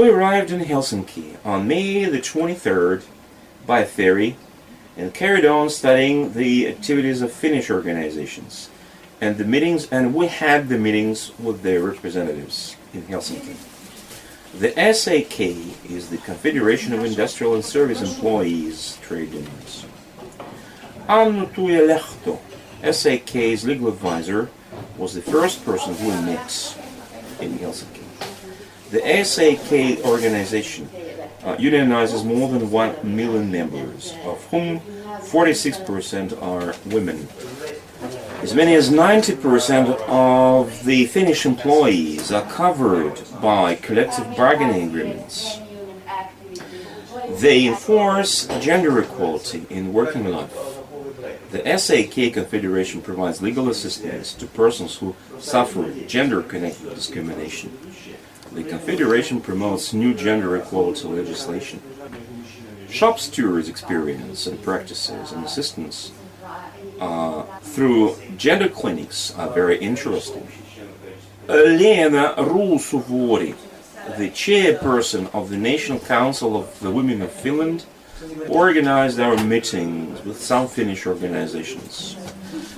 We arrived in Helsinki on May the 23rd by ferry and carried on studying the activities of Finnish organizations and we had the meetings with their representatives in Helsinki. The SAK is the Confederation of Industrial and Service Employees trade unions. Annu Tuija Lehto, SAK's legal advisor, was the first person who we met in Helsinki. The SAK organization unionizes more than 1 million members, of whom 46% are women. As many as 90% of the Finnish employees are covered by collective bargaining agreements. They enforce gender equality in working life. The SAK Confederation provides legal assistance to persons who suffer gender-connected discrimination. The Confederation promotes new gender equality legislation. Shop stewards' experience and practices and assistance through gender clinics are very interesting. Lena Ruusuvuori, the chairperson of the National Council of the Women of Finland, organized our meetings with some Finnish organizations.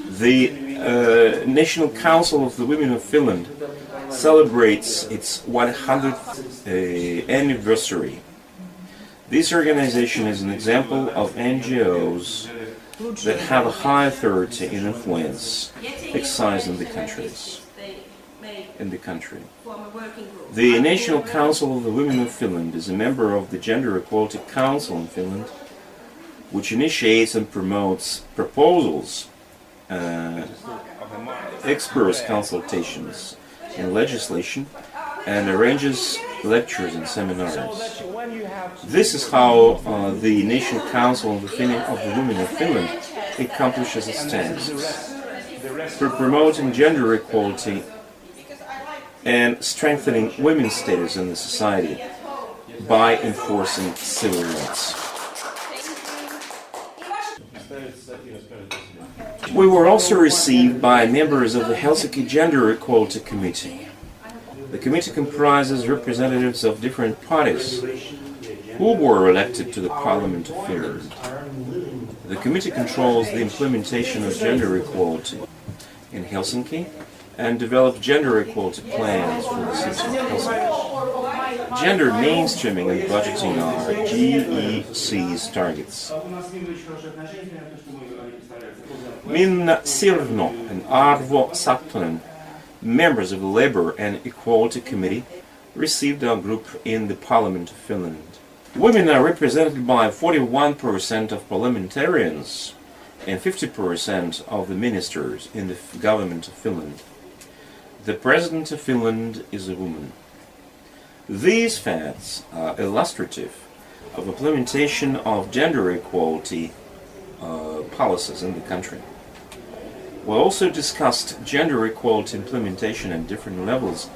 The National Council of the Women of Finland celebrates its 100th anniversary. This organization is an example of NGOs that have a high authority and influence exercised in the country. The National Council of the Women of Finland is a member of the Gender Equality Council in Finland, which initiates and promotes proposals, experts consultations in legislation, and arranges lectures and seminars. This is how the National Council of the Women of Finland accomplishes its tasks for promoting gender equality and strengthening women's status in the society by enforcing civil rights. We were also received by members of the Helsinki Gender Equality Committee. The committee comprises representatives of different parties who were elected to the Parliament of Finland. The committee controls the implementation of gender equality in Helsinki and develops gender equality plans for the city of Helsinki. Gender mainstreaming and budgeting are GEC's targets. Minna Sirno and Arvo Sattonen, members of the Labour and Equality Committee, received our group in the Parliament of Finland. Women are represented by 41% of parliamentarians and 50% of the ministers in the government of Finland. The President of Finland is a woman. These facts are illustrative of implementation of gender equality policies in the country. We also discussed gender equality implementation at different levels,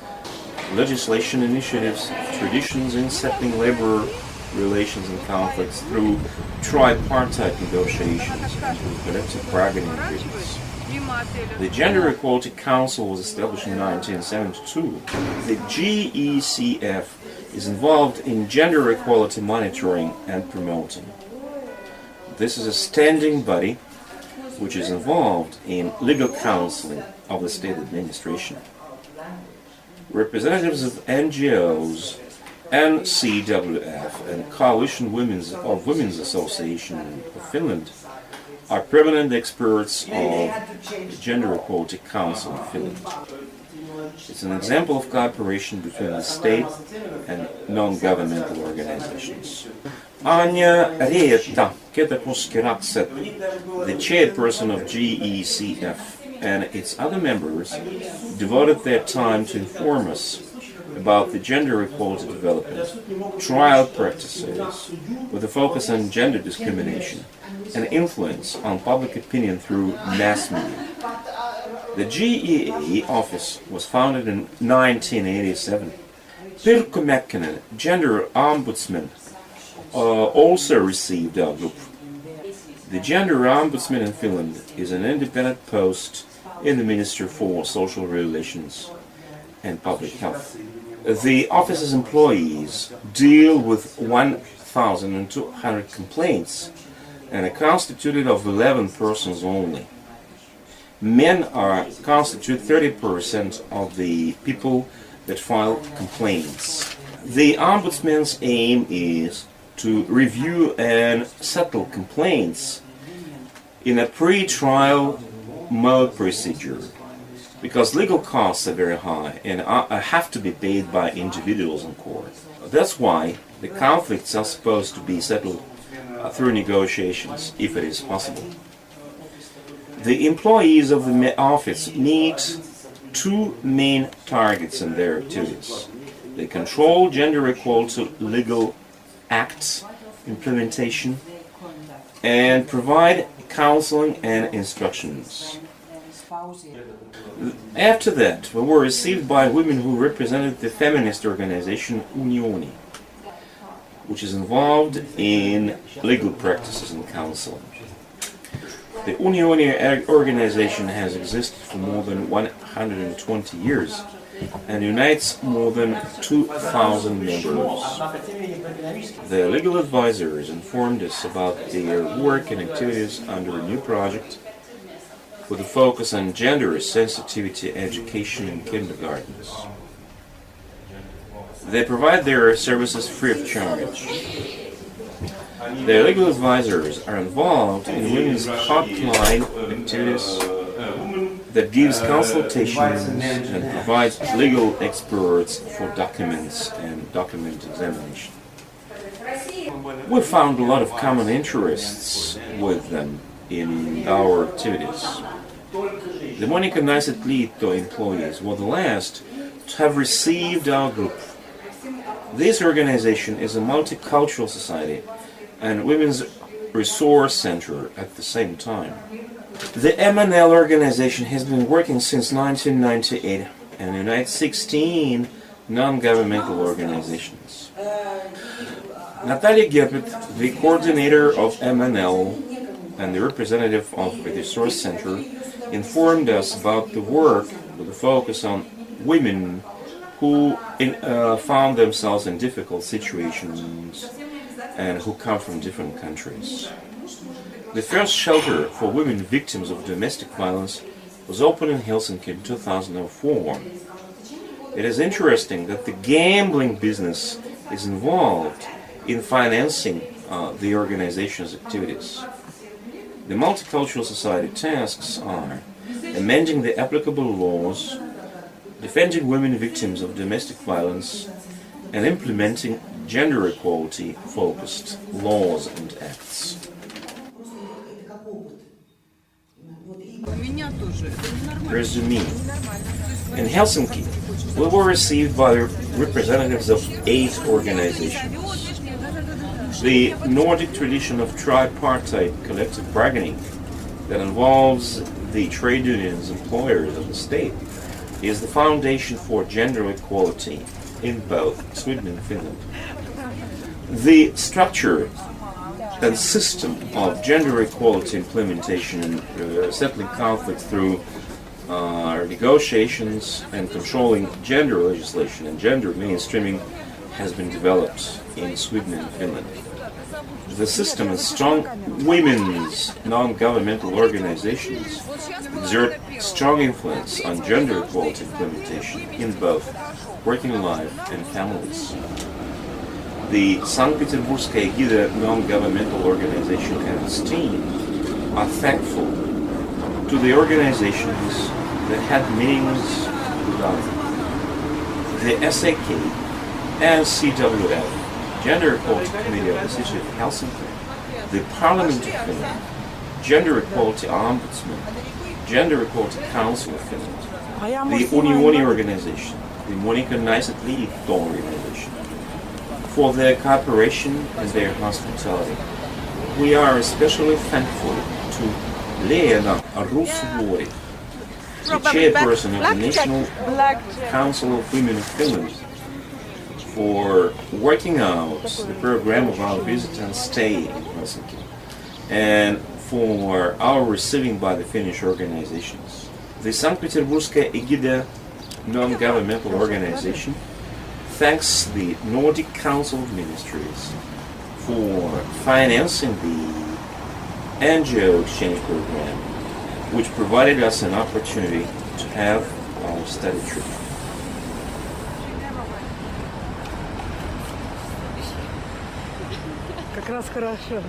legislation initiatives, traditions in settling labor relations and conflicts through tripartite negotiations and through collective bargaining agreements. The Gender Equality Council was established in 1972. The GECF is involved in gender equality monitoring and promoting. This is a standing body which is involved in legal counseling of the state administration. Representatives of NGOs, NCWF, and Coalition Women's Association of Finland are permanent experts of the Gender Equality Council of Finland. It's an example of cooperation between the state and non-governmental organizations. Anja Reetta Ketäkoski-Rakset, the chairperson of GECF, and its other members devoted their time to inform us about the gender equality development, trial practices, with a focus on gender discrimination, and influence on public opinion through mass media. The GEA office was founded in 1987. Pirkko Mäkinen, gender ombudsman, also received our group. The gender ombudsman in Finland is an independent post in the Ministry for Social Relations and Public Health. The office's employees deal with 1,200 complaints and are constituted of 11 persons only. Men constitute 30% of the people that file complaints. The Ombudsman's aim is to review and settle complaints in a pre-trial mode procedure, because legal costs are very high and have to be paid by individuals in court. That's why the conflicts are supposed to be settled through negotiations, if it is possible. The employees of the office meet two main targets in their activities. They control gender equality legal acts implementation and provide counseling and instructions. After that, we were received by women who represented the feminist organization Unioni, which is involved in legal practices and counseling. The Unioni organization has existed for more than 120 years and unites more than 2,000 members. The legal advisors informed us about their work and activities under a new project with a focus on gender sensitivity education in kindergartens. They provide their services free of charge. The legal advisors are involved in women's hotline activities that gives consultations and provides legal experts for documents and document examination. We found a lot of common interests with them in our activities. The Monica Nicetlito employees were the last to have received our group. This organization is a multicultural society and women's resource center at the same time. The MNL organization has been working since 1998 and unites 16 non-governmental organizations. Natalia Gebet, the coordinator of MNL and the representative of the resource center, informed us about the work with a focus on women who found themselves in difficult situations and who come from different countries. The first shelter for women victims of domestic violence was opened in Helsinki in 2004. It is interesting that the gambling business is involved in financing the organization's activities. The multicultural society tasks are amending the applicable laws, defending women victims of domestic violence, and implementing gender equality focused laws and acts. Resume. In Helsinki, we were received by representatives of 8 organizations. The Nordic tradition of tripartite collective bargaining that involves the trade unions, employers, and the state is the foundation for gender equality in both Sweden and Finland. The structure and system of gender equality implementation and settling conflicts through negotiations and controlling gender legislation and gender mainstreaming has been developed in Sweden and Finland. The system and strong women's non-governmental organizations exert strong influence on gender equality implementation in both working life and families. The St.Petersburgskaya EGIDA non-governmental organization and its team are thankful to the organizations that had meetings without them. The SAK and CWF, Gender Equality Committee of the City of Helsinki, the Parliament of Finland, Gender Equality Ombudsman, Gender Equality Council of Finland, the Unioni organization, the Monica Nicetlito organization, for their cooperation and their hospitality. We are especially thankful to Leena Rusvuori, the chairperson of the National Council of Women of Finland, for working out the program of our visit and stay in Helsinki, and for our receiving by the Finnish organizations. The St.Petersburgskaya EGIDA non-governmental organization thanks the Nordic Council of Ministries for financing the NGO exchange program, which provided us an opportunity to have our study trip. Как раз хорошо.